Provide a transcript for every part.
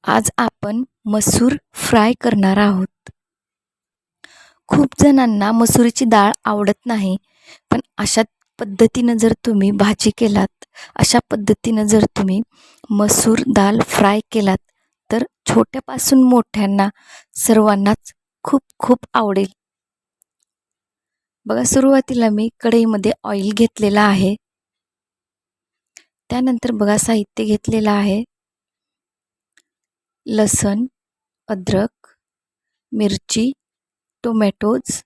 आज आपण मसूर फ्राय करणार आहोत. खूप जणांना मसुरीची डाळ आवडत नाही, पण अशा पद्धतीनं जर तुम्ही भाजी केलात, अशा पद्धतीनं जर तुम्ही मसूर डाळ फ्राय केलात, तर छोट्यापासून मोठ्यांना सर्वांनाच खूप खूप आवडेल. बघा, सुरुवातीला मी कढईमध्ये ऑइल घेतलेला आहे. त्यानंतर बघा साहित्य घेतलेलं आहे. लसूण, अद्रक, मिरची, टोमॅटोज,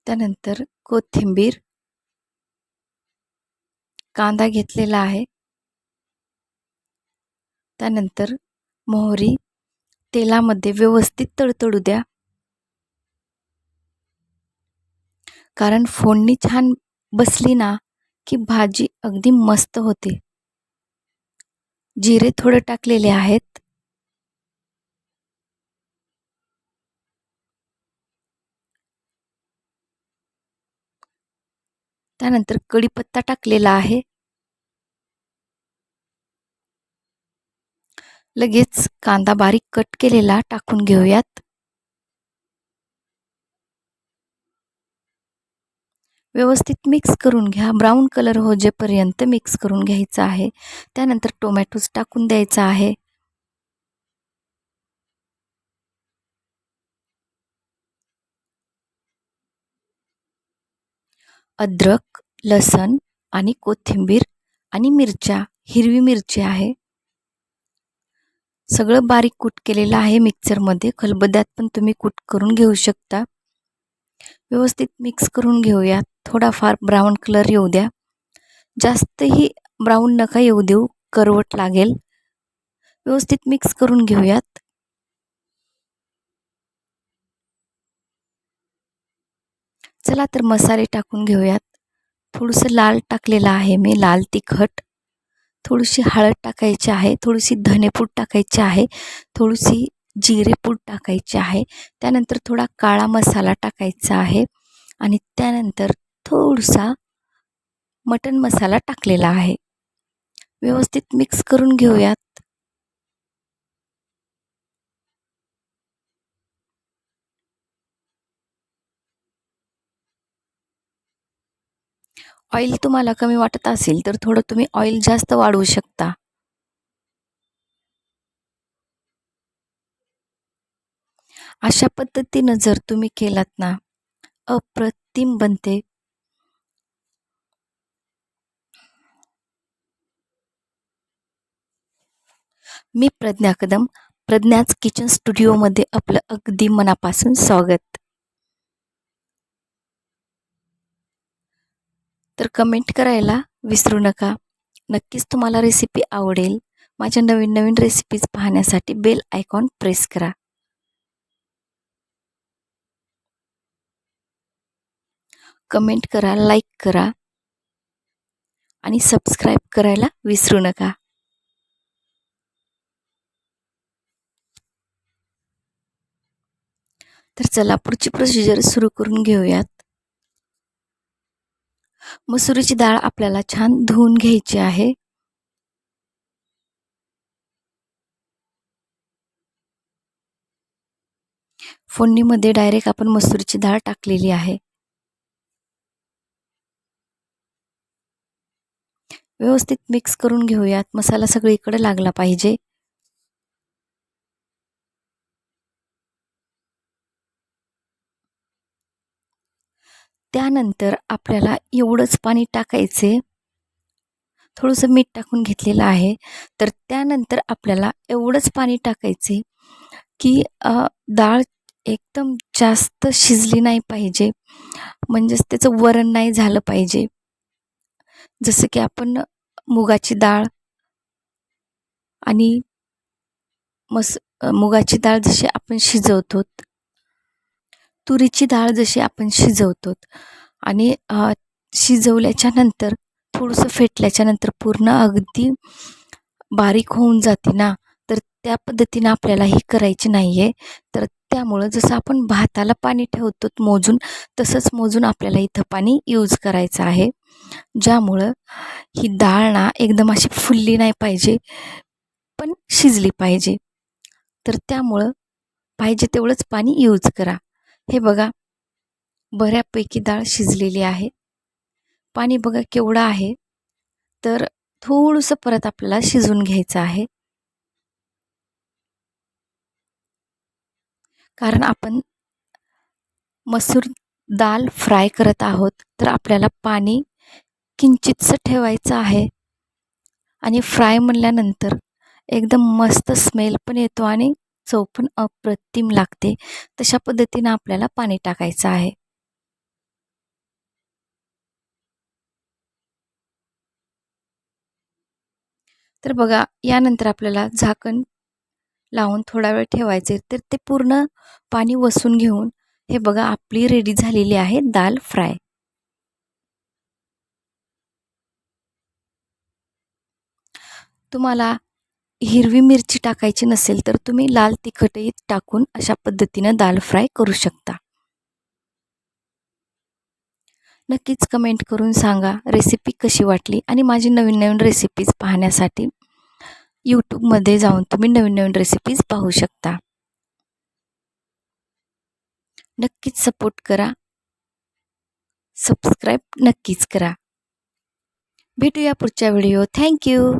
त्यानंतर कोथिंबीर, कांदा घेतलेला आहे. त्यानंतर मोहरी तेलामध्ये व्यवस्थित तडतडू द्या, कारण फोडणी छान बसली ना की भाजी अगदी मस्त होते. जिरे थोडे टाकलेले आहेत. त्यानंतर कढीपत्ता टाकलेला आहे. लगेच कांदा बारीक कट केलेला टाकून घेऊयात. व्यवस्थित मिक्स करून घ्या. ब्राऊन कलर होजेपर्यंत मिक्स करून घ्यायचा आहे. त्यानंतर टोमॅटोज टाकून द्यायचा आहे. अद्रक, लसण आणि कोथिंबीर आणि मिरच्या, हिरवी मिरची आहे. सगळं बारीक कूट केलेलं आहे मिक्सरमध्ये. खलबत्त्यात पण तुम्ही कूट करून घेऊ शकता. व्यवस्थित मिक्स करून घेऊयात. थोडाफार ब्राऊन कलर येऊ द्या. जास्तही ब्राऊन नका येऊ देऊ, करवट लागेल. व्यवस्थित मिक्स करून घेऊयात. चला तर मसाले टाकून घेऊयात. थोडंसं लाल टाकलेलं आहे मी, लाल तिखट. थोडीशी हळद टाकायची आहे. थोडीशी धनेपूड टाकायची आहे. थोडीशी जिरेपूड टाकायची आहे. त्यानंतर थोडा काळा मसाला टाकायचा आहे आणि त्यानंतर थोडासा मटण मसाला टाकलेला आहे. व्यवस्थित मिक्स करून घेऊयात. ऑइल तुम्हाला कमी वाटत असेल तर थोडं तुम्ही ऑइल जास्त वाढवू शकता. अशा पद्धतीनं जर तुम्ही केलात ना, अप्रतिम बनते. मी प्रज्ञा कदम, प्रज्ञाच किचन स्टुडिओमध्ये आपलं अगदी मनापासून स्वागत. तर कमेंट करायला विसरू नका. नक्कीच तुम्हाला रेसिपी आवडेल. माझ्या नवीन नवीन रेसिपीज पाहण्यासाठी बेल आयकॉन प्रेस करा. कमेंट करा, लाईक करा आणि सबस्क्राईब करायला विसरू नका. तर चला पुढची प्रोसिजर सुरू करून घेऊयात. मसुरीची डाळ आपल्याला छान धुवून घ्यायची आहे. फोडणीमध्ये डायरेक्ट आपण मसुरीची डाळ टाकलेली आहे. व्यवस्थित मिक्स करून घेऊयात. मसाला सगळीकडे लागला पाहिजे. त्यानंतर आपल्याला एवढंच पाणी टाकायचे. थोडंसं मीठ टाकून घेतलेलं आहे. तर त्यानंतर आपल्याला एवढंच पाणी टाकायचे की डाळ एकदम जास्त शिजली नाही पाहिजे, म्हणजेच त्याचं वरण नाही झालं पाहिजे. जसं की आपण मुगाची डाळ आणि मुगाची डाळ जशी आपण शिजवतो, तुरीची डाळ जशी आपण शिजवतो आणि शिजवल्याच्या नंतर थोडंसं फेटल्याच्या नंतर पूर्ण अगदी बारीक होऊन जाते ना, तर त्या पद्धतीनं आपल्याला ही करायची नाही आहे. तर त्यामुळं जसं आपण भाताला पाणी ठेवतो मोजून, तसंच मोजून आपल्याला इथं पाणी यूज करायचं आहे. ज्यामुळं ही डाळ ना एकदम अशी फुलली नाही पाहिजे. पण शिजली पाहिजे. तर त्यामुळं पाहिजे तेवढंच पाणी यूज करा. हे बघा, बऱ्यापैकी डाळ शिजलेली आहे. पाणी बघा केवढं आहे. तर थोडंसं परत आपल्याला शिजवून घ्यायचं आहे. कारण आपण मसूर डाळ फ्राय करत आहोत, तर आपल्याला पाणी किंचितसं ठेवायचं आहे. आणि फ्राय म्हणल्यानंतर एकदम मस्त स्मेल पण येतो आणि चव पण अप्रतिम लागते. तशा पद्धतीनं आपल्याला पाणी टाकायचं आहे. तर बघा, यानंतर आपल्याला झाकण लावून थोडा वेळ ठेवायचे. तर ते पूर्ण पाणी वसून घेऊन हे बघा आपली रेडी झालेली आहे दाल फ्राय. तुम्हाला हिरवी मिरची टाकायची नसेल तर तुम्ही लाल तिखटही टाकून अशा पद्धतीनं दाल फ्राय करू शकता. नक्कीच कमेंट करून सांगा रेसिपी कशी वाटली आणि माझी नवीन नवीन रेसिपीज पाहण्यासाठी यूट्यूबमध्ये जाऊन तुम्ही नवीन नवीन रेसिपीज पाहू शकता. नक्कीच सपोर्ट करा. सबस्क्राईब नक्कीच करा. भेटूया पुढच्या व्हिडिओ. Thank you.